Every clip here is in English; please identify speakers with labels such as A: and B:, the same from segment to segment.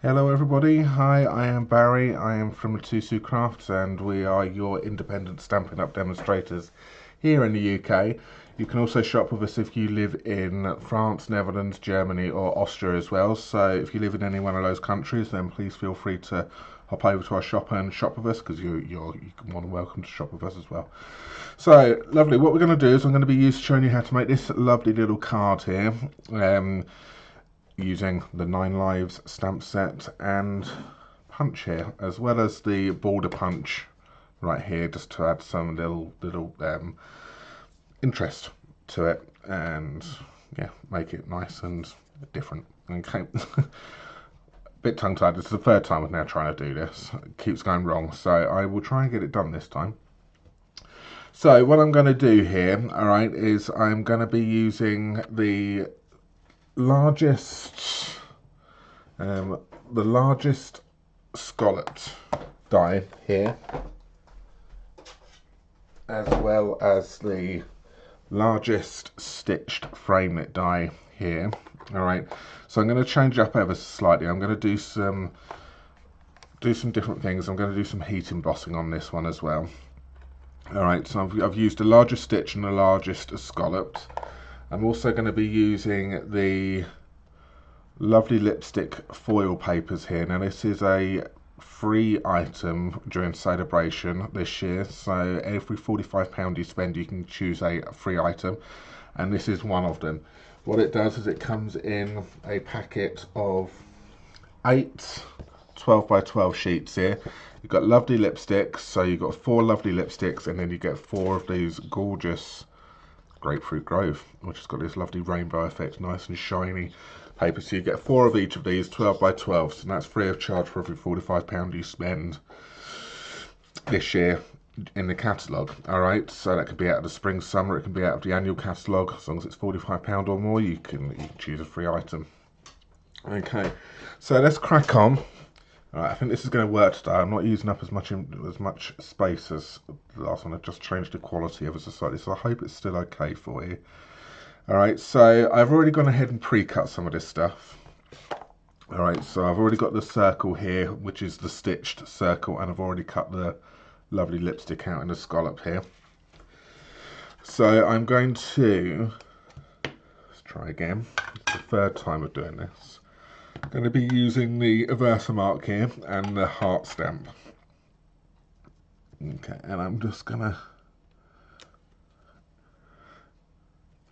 A: Hello everybody, hi, I am Barry, I am from Mitosu Crafts and we are your independent Stampin' Up demonstrators here in the UK. You can also shop with us if you live in France, Netherlands, Germany or Austria as well. So if you live in any one of those countries, then please feel free to hop over to our shop and shop with us, because you're more than welcome to shop with us as well. So lovely, what we're going to do is I'm going to be showing you how to make this lovely little card here. Using the 9 Lives stamp set and punch here, as well as the border punch right here, just to add some little interest to it and yeah, make it nice and different. Okay. Bit tongue-tied. This is the third time I've now trying to do this. It keeps going wrong, so I will try and get it done this time. So what I'm going to do here, all right, is I'm going to be using the largest scalloped die here, as well as the largest stitched framelit die here. All right, so I'm going to change up ever so slightly. I'm going to do some different things. I'm going to do some heat embossing on this one as well. All right, so I've used the largest stitch and the largest scalloped. I'm also going to be using the lovely lipstick foil papers here. Now this is a free item during Sale-A-Bration this year, so every £45 you spend you can choose a free item, and this is one of them. What it does is it comes in a packet of 8 12 by 12 sheets here. You've got lovely lipsticks, so you've got 4 lovely lipsticks, and then you get 4 of these gorgeous Grapefruit Grove, which has got this lovely rainbow effect, nice and shiny paper. So you get 4 of each of these, 12 by 12, so that's free of charge for every £45 you spend this year in the catalogue. Alright, so that could be out of the spring, summer, it can be out of the annual catalogue. As long as it's £45 or more, you can choose a free item. Okay, so let's crack on. Alright, I think this is going to work today. I'm not using up as much space as the last one. I've just changed the quality ever so slightly, so I hope it's still okay for you. Alright, so I've already gone ahead and pre-cut some of this stuff. Alright, so I've already got the circle here, which is the stitched circle, and I've already cut the lovely lipstick out in the scallop here. So I'm going to, let's try again. It's the third time of doing this. I'm going to be using the Versamark here and the heart stamp. Okay, and I'm just going to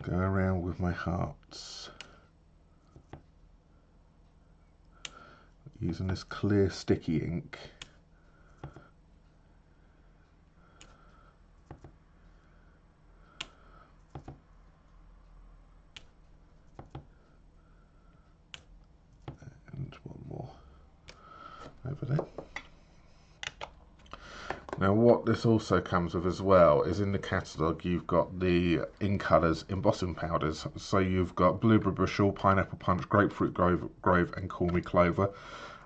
A: go around with my hearts using this clear sticky ink. And one more over there. Now what this also comes with as well is in the catalogue you've got the In Colours embossing powders. So you've got Blueberry Bushel, Pineapple Punch, Grapefruit Grove and Call Me Clover,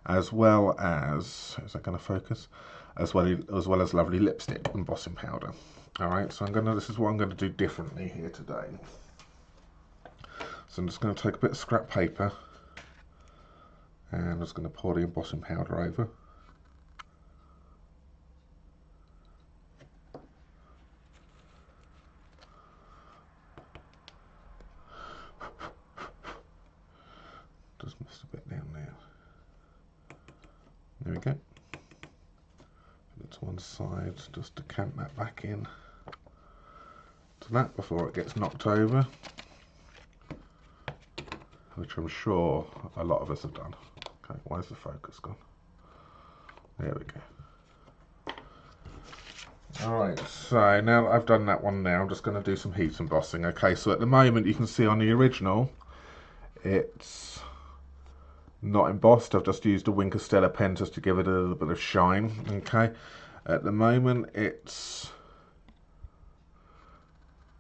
A: as well as, is that going to focus? As well as lovely lipstick embossing powder. Alright, so this is what I'm going to do differently here today. So I'm just going to take a bit of scrap paper and I'm just going to pour the embossing powder over. Just missed a bit down there. There we go. Put it to one side, just decant that back in to that before it gets knocked over, which I'm sure a lot of us have done. Okay, where's the focus gone? There we go. Alright, so now that I've done that one now, I'm just going to do some heat embossing. Okay, so at the moment you can see on the original, it's not embossed. I've just used a Wink of Stella pen just to give it a little bit of shine. Okay, at the moment it's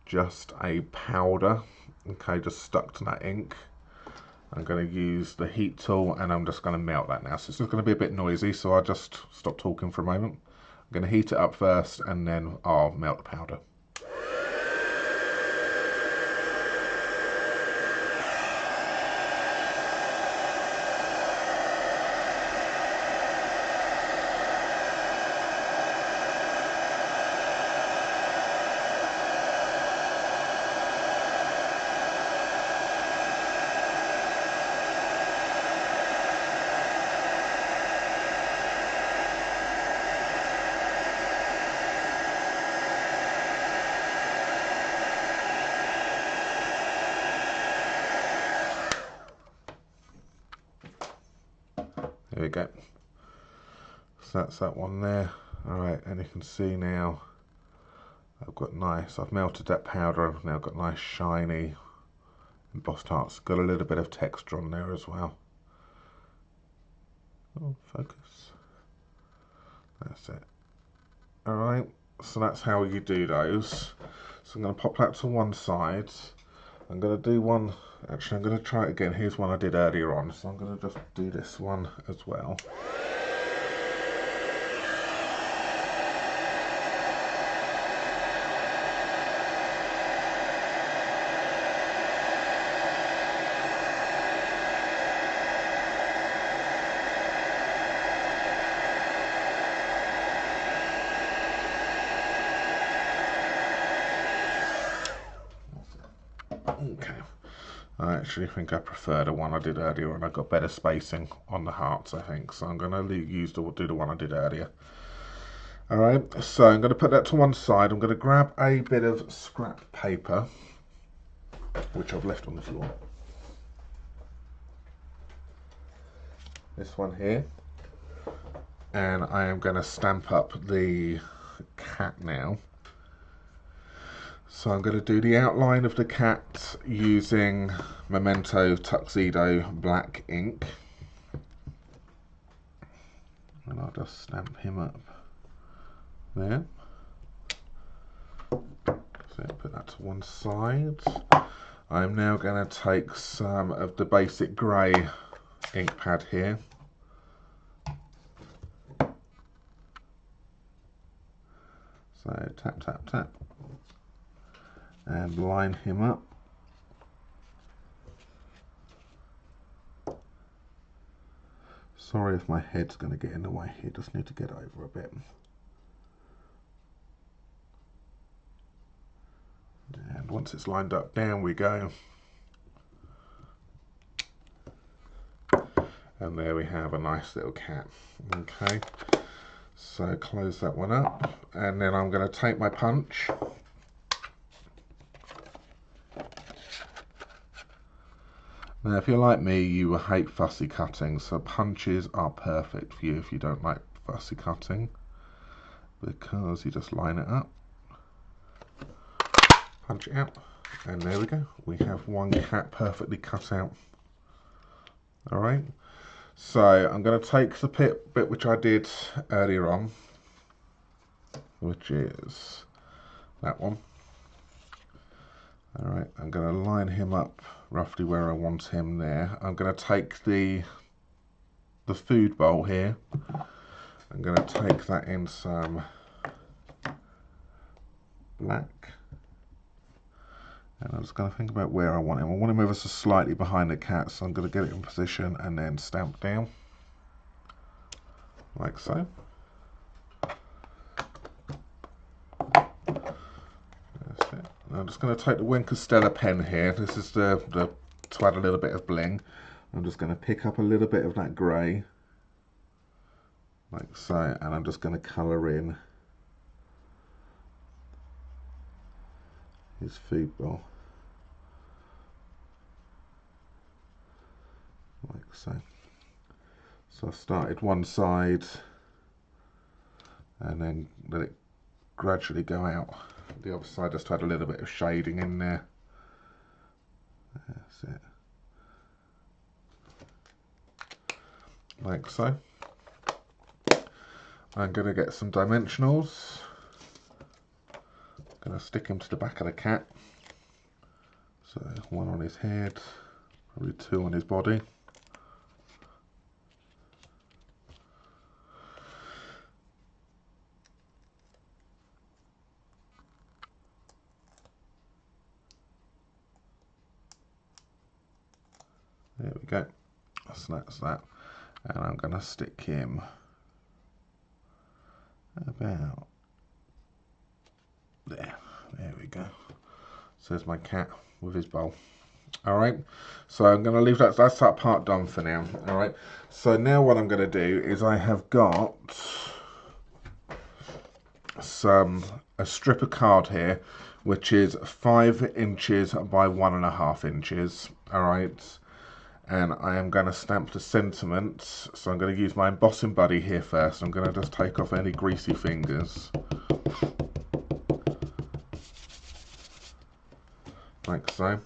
A: just a powder, okay, just stuck to that ink. I'm going to use the heat tool and I'm just going to melt that now. So it's just going to be a bit noisy, so I'll just stop talking for a moment. I'm going to heat it up first and then I'll melt the powder. There we go. So that's that one there. Alright, and you can see now I've melted that powder, I've now got nice shiny embossed hearts. Got a little bit of texture on there as well. Oh, focus. That's it. Alright, so that's how you do those. So I'm going to pop that to one side. I'm going to do one, actually I'm going to try it again. Here's one I did earlier on, so I'm going to just do this one as well. Okay, I actually think I prefer the one I did earlier, and I got better spacing on the hearts, I think. So I'm going to do the one I did earlier. Alright, so I'm going to put that to one side. I'm going to grab a bit of scrap paper, which I've left on the floor. This one here. And I am going to stamp up the cat now. So I'm going to do the outline of the cat using Memento Tuxedo black ink. And I'll just stamp him up there. So put that to one side. I'm now going to take some of the basic grey ink pad here. So tap, tap, tap. And line him up. Sorry if my head's going to get in the way here, just need to get over a bit. And once it's lined up, down we go. And there we have a nice little cat. Okay, so close that one up, and then I'm going to take my punch. Now, if you're like me, you will hate fussy cutting, so punches are perfect for you if you don't like fussy cutting, because you just line it up, punch it out, and there we go. We have one cat perfectly cut out. Alright, so I'm going to take the bit which I did earlier on, which is that one. Alright, I'm going to line him up roughly where I want him there. I'm going to take the food bowl here. I'm going to take that in some black. And I'm just going to think about where I want him. I want him ever so slightly behind the cat, so I'm going to get it in position and then stamp down. Like so. I'm just going to take the Wink of Stella pen here. This is to add a little bit of bling. I'm just going to pick up a little bit of that grey, like so, and I'm just going to colour in his food bowl, like so. So I've started one side and then let it gradually go out the other side, just to add a little bit of shading in there. That's it. Like so. I'm going to get some dimensionals. I'm going to stick him to the back of the cat. So one on his head, probably two on his body. There we go. So that's that. And I'm going to stick him about there. There we go. So there's my cat with his bowl. Alright, so I'm going to leave that's that part done for now. Alright, so now what I'm going to do is I have got a strip of card here, which is 5 inches by 1.5 inches. Alright, and I am going to stamp the sentiment. So I'm going to use my embossing buddy here first. I'm going to just take off any greasy fingers, like so.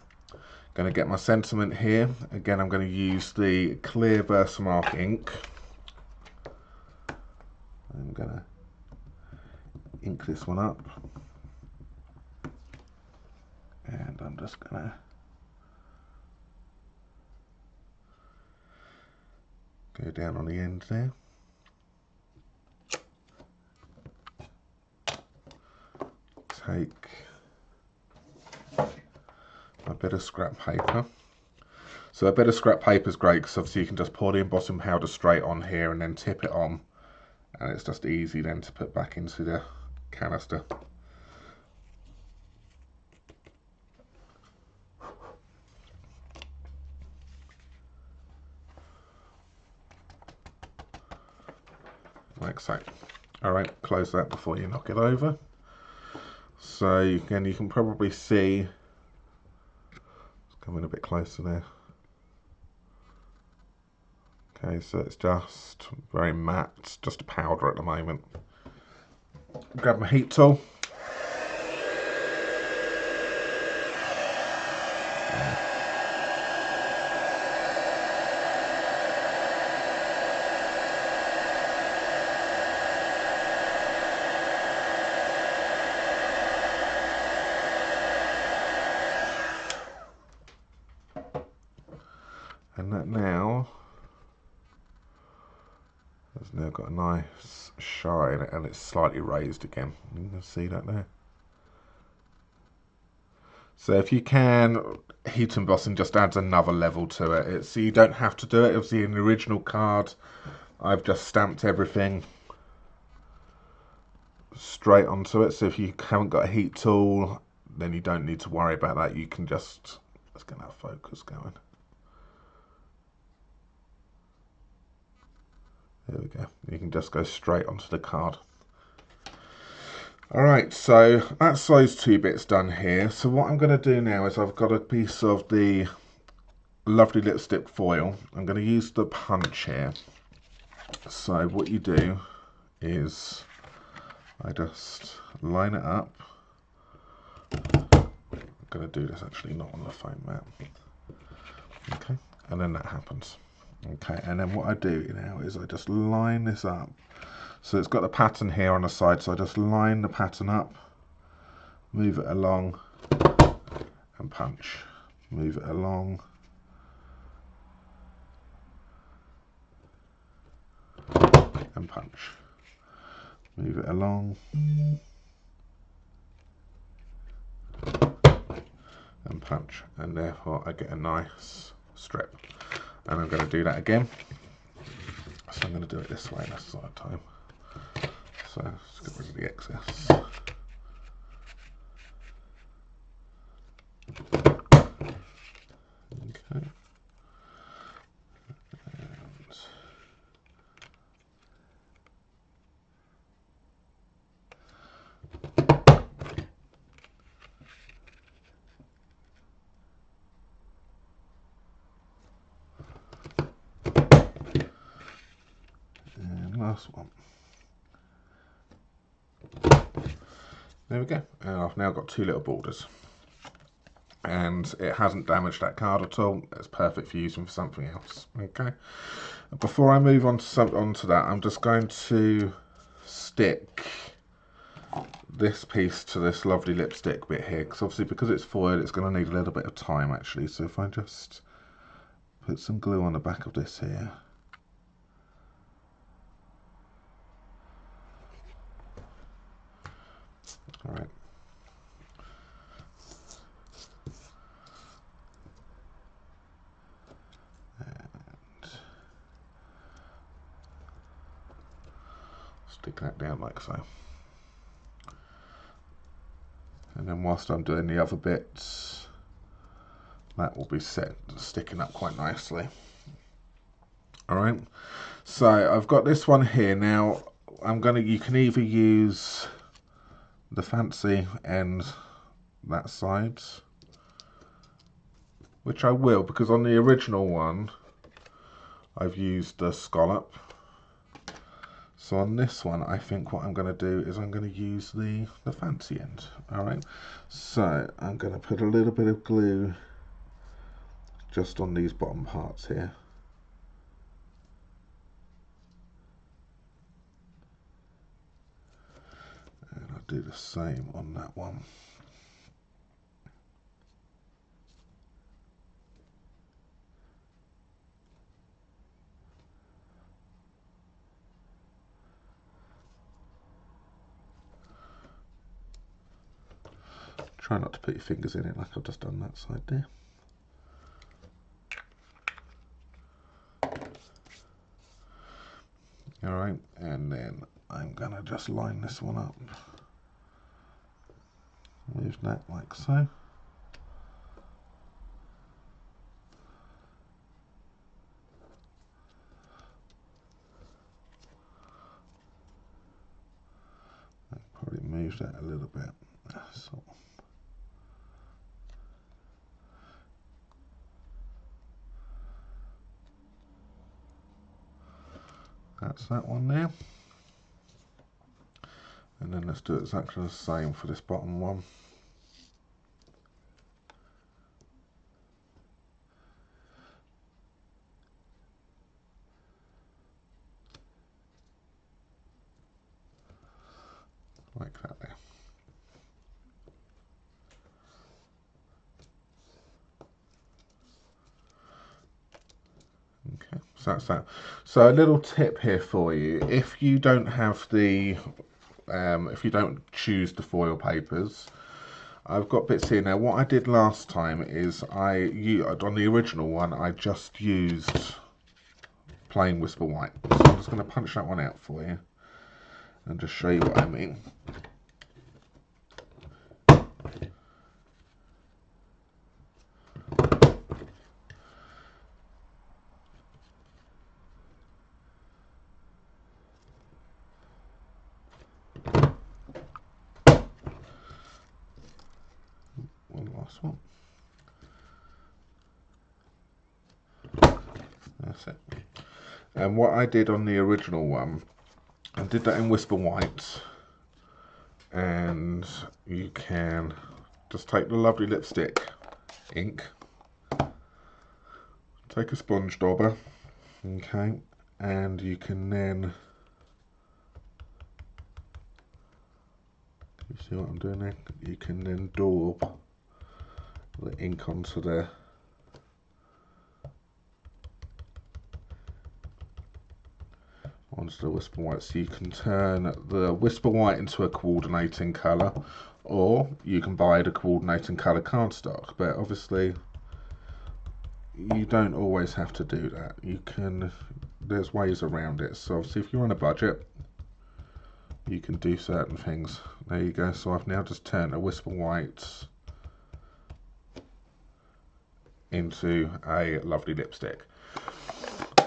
A: Going to get my sentiment here. Again, I'm going to use the clear Versamark ink. I'm going to ink this one up, and I'm just going to go down on the end there. Take a bit of scrap paper. So a bit of scrap paper is great because obviously you can just pour the embossing powder straight on here and then tip it on, and it's just easy then to put back into the canister. Like so. Alright, close that before you knock it over. So again, you can probably see, it's coming a bit closer there. Okay, so it's just very matte, it's just a powder at the moment. Grab my heat tool. And that now has now got a nice shine, and it's slightly raised again. You can see that there. So if you can, heat embossing just adds another level to it. So you don't have to do it. Obviously in the original card, I've just stamped everything straight onto it. So if you haven't got a heat tool, then you don't need to worry about that. You can just, let's get that focus going. There we go. You can just go straight onto the card. Alright, so that's those two bits done here. So what I'm going to do now is I've got a piece of the lovely lipstick foil. I'm going to use the punch here. So what you do is I just line it up. I'm going to do this actually not on the foam mat. Okay, and then that happens. Okay, and then what I do now is I just line this up. So it's got the pattern here on the side, so I just line the pattern up, move it along, and punch. Move it along, and punch. Move it along, and punch. And therefore I get a nice strip. And I'm going to do that again. So I'm going to do it this way this side time. So let's get rid of the excess. Okay. And last one. There we go, and I've now got two little borders, and it hasn't damaged that card at all. It's perfect for using for something else. Okay, before I move on to onto that, I'm just going to stick this piece to this lovely lipstick bit here, because obviously because it's foiled, it's going to need a little bit of time actually. So if I just put some glue on the back of this here. All right. And stick that down like so. And then whilst I'm doing the other bits, that will be sticking up quite nicely. All right. So I've got this one here now. You can either use the fancy end that side. which I will, because on the original one I've used the scallop. So on this one, I think what I'm going to do is I'm going to use the fancy end. Alright, so I'm going to put a little bit of glue just on these bottom parts here. And I'll do the same on that one. Try not to put your fingers in it like I've just done that side there. Alright, and then I'm going to just line this one up. Move that like so. I'll probably move that a little bit. So. That's that one there. And then let's do exactly the same for this bottom one. Like that there. Okay, so that's that. So a little tip here for you: if you don't have the, if you don't choose the foil papers, I've got bits here now. What I did last time is on the original one I just used plain Whisper White. So I'm just going to punch that one out for you and just show you what I mean. One last one. That's it. And what I did on the original one, I did that in Whisper White, and you can just take the lovely lipstick ink, take a sponge dauber, okay, and you can then, you see what I'm doing there? You can then daub the ink onto the Whisper White, so you can turn the Whisper White into a coordinating colour, or you can buy the coordinating colour cardstock, but obviously you don't always have to do that. You can, there's ways around it. So obviously if you're on a budget, you can do certain things. There you go. So I've now just turned a Whisper White into a lovely lipstick.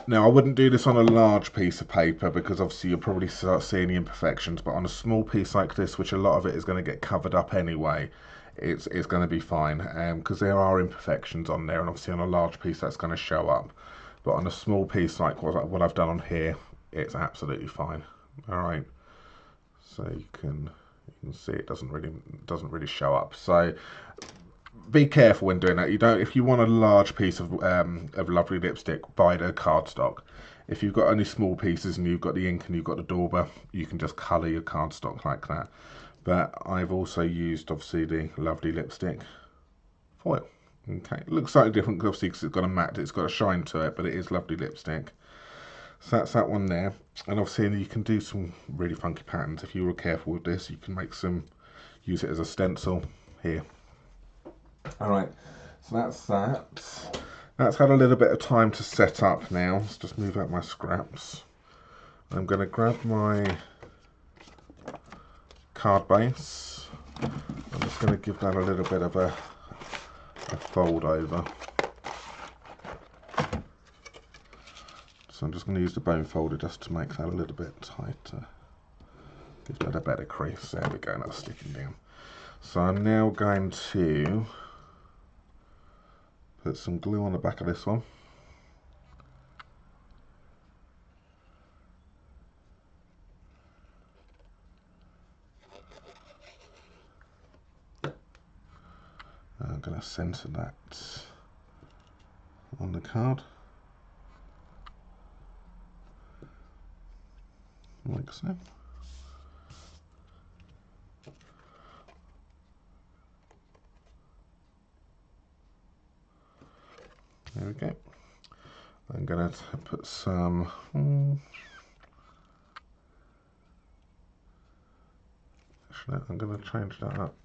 A: Now I wouldn't do this on a large piece of paper because obviously you'll probably start seeing the imperfections, but on a small piece like this, which a lot of it is going to get covered up anyway, it's going to be fine, because there are imperfections on there, and obviously on a large piece that's going to show up, but on a small piece like what I've done on here, it's absolutely fine. Alright, so you can see it doesn't really show up. So be careful when doing that. You don't, if you want a large piece of lovely lipstick, buy the cardstock. If you've got only small pieces and you've got the ink and you've got the dauber, you can just colour your cardstock like that. But I've also used obviously the lovely lipstick foil. Okay, it looks slightly different obviously because it's got a matte, it's got a shine to it, but it is lovely lipstick. So that's that one there. And obviously you can do some really funky patterns. If you were careful with this, you can make some, use it as a stencil here. Alright, so that's that. That's had a little bit of time to set up now. Let's just move out my scraps. I'm going to grab my card base. I'm just going to give that a little bit of a fold over. So I'm just going to use the bone folder just to make that a little bit tighter. Give that a better crease. There we go, that's sticking down. So I'm now going to Put some glue on the back of this one. I'm going to centre that on the card, like so. There we go. I'm going to put some actually, I'm going to change that up.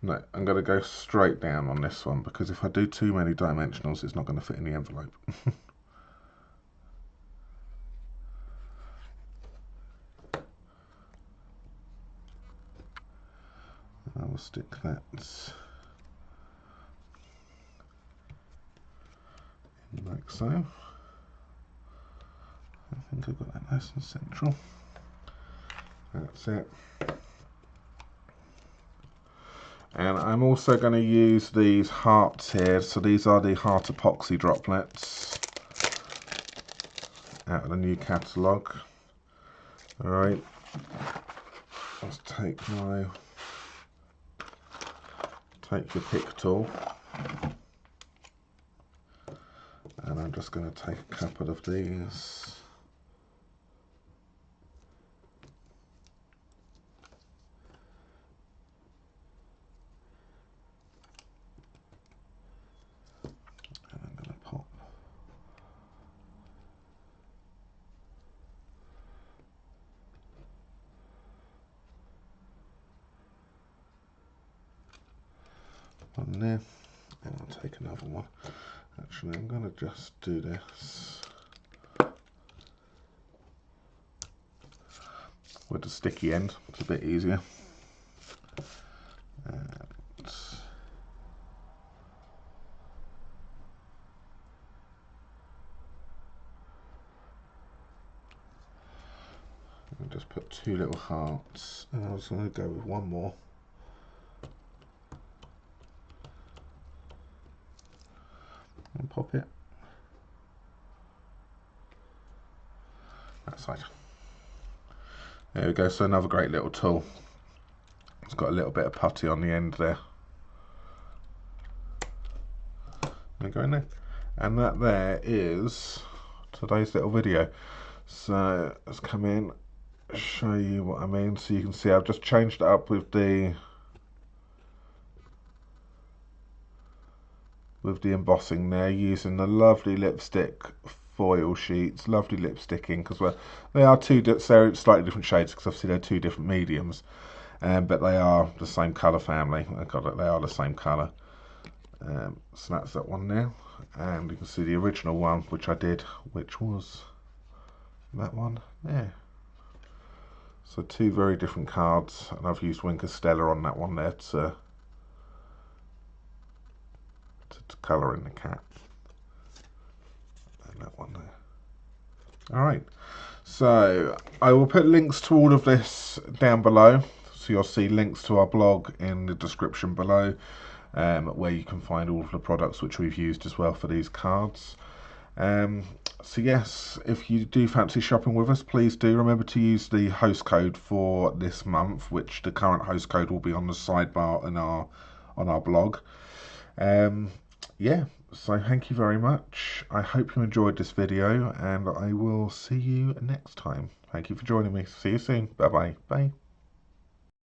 A: No, I'm going to go straight down on this one, because if I do too many dimensionals, it's not going to fit in the envelope. I will stick that in like so. I think I've got that nice and central. That's it. And I'm also going to use these hearts here. So these are the heart epoxy droplets out of the new catalogue. Alright, let's take your pick tool, and I'm just going to take a couple of these. On there, and I'll take another one. Actually, I'm going to just do this with the sticky end. It's a bit easier. And I'll just put two little hearts, and I was going to go with one more. And pop it that side. There we go. So another great little tool. It's got a little bit of putty on the end there. There go in there, and that there is today's little video. So let's come in, show you what I mean. So you can see I've just changed it up with the embossing there, using the lovely lipstick foil sheets, lovely lipsticking, because they are slightly different shades, because obviously they're two different mediums, but they are the same colour family. They are the same colour. So that's that one there, and you can see the original one which I did, which was that one there. So two very different cards, and I've used Wink Stella on that one there to colour in the cat, and that one there. Alright, so I will put links to all of this down below, so you'll see links to our blog in the description below, where you can find all of the products which we've used as well for these cards. So yes, if you do fancy shopping with us, please do remember to use the host code for this month, which the current host code will be on the sidebar on our blog. Yeah, so thank you very much. I hope you enjoyed this video, and I will see you next time. Thank you for joining me. See you soon. Bye-bye. Bye.